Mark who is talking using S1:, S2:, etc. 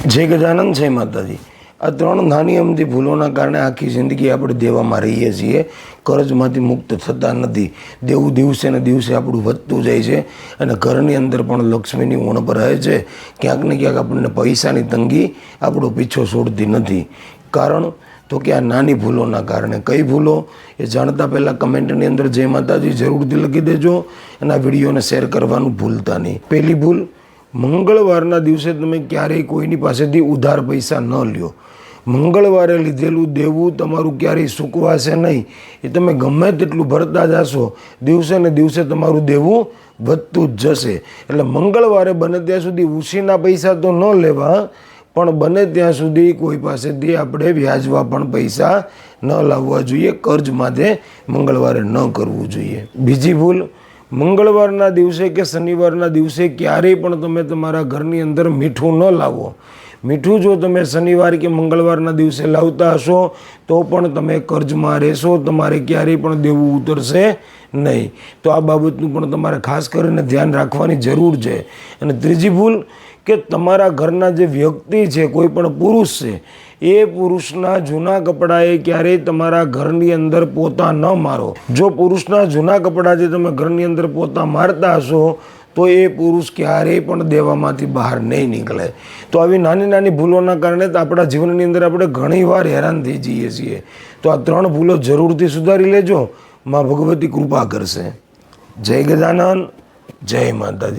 S1: જય ગજાનંદ, જય માતાજી। આ ત્રણ નાની અમથી ભૂલોના કારણે આખી જિંદગી આપણે દેવામાં રહીએ છીએ, કર્જમાંથી મુક્ત થતા નથી। દેવું દિવસે ને દિવસે આપણું વધતું જાય છે અને ઘરની અંદર પણ લક્ષ્મીની ઉણપ રહે છે। ક્યાંક ને ક્યાંક આપણને પૈસાની તંગી આપણો પીછો છોડતી નથી। કારણ તો કે આ નાની ભૂલોના કારણે। કઈ ભૂલો એ જાણતા પહેલાં કમેન્ટની અંદર જય માતાજી જરૂરથી લખી દેજો અને આ વિડીયોને શેર કરવાનું ભૂલતા નહીં। પહેલી ભૂલ, મંગળવારના દિવસે તમે ક્યારેય કોઈની પાસેથી ઉધાર પૈસા ન લ્યો। મંગળવારે લીધેલું દેવું તમારું ક્યારેય ચૂકવાશે નહીં। એ તમે ગમે તેટલું ભરતા જશો, દિવસે ને દિવસે તમારું દેવું વધતું જ જશે। એટલે મંગળવારે બને ત્યાં સુધી ઉછીના પૈસા તો ન લેવા, પણ બને ત્યાં સુધી કોઈ પાસેથી આપણે વ્યાજવા પણ પૈસા ન લાવવા જોઈએ। કર્જ માટે મંગળવારે ન કરવું જોઈએ। બીજી ભૂલ, મંગળવારના દિવસે કે શનિવારના દિવસે ક્યારેય પણ તમે તમારા ઘરની અંદર મીઠું ન લાવો। મીઠું જો તમે શનિવાર કે મંગળવારના દિવસે લાવતા હશો તો પણ તમે કર્જમાં રહેશો, તમારે ક્યારેય પણ દેવું ઉતરશે નહીં। તો આ બાબતનું પણ તમારે ખાસ કરીને ધ્યાન રાખવાની જરૂર છે। અને ત્રીજી ભૂલ કે તમારા ઘરના જે વ્યક્તિ છે, કોઈ પણ પુરુષ છે, એ પુરુષના જૂના કપડાએ ક્યારેય તમારા ઘરની અંદર પોતા ન મારો। જો પુરુષના જૂના કપડાથી તમે ઘરની અંદર પોતા મારતા હશો તો એ પુરુષ ક્યારેય પણ દેવામાંથી બહાર નહીં નીકળે। તો આવી નાની નાની ભૂલોના કારણે આપણા જીવનની અંદર આપણે ઘણીવાર હેરાન થઈ જઈએ છીએ। તો આ ત્રણ ભૂલો જરૂરથી સુધારી લેજો, માં ભગવતી કૃપા કરશે। જય ગજાનન, જય માતાજી।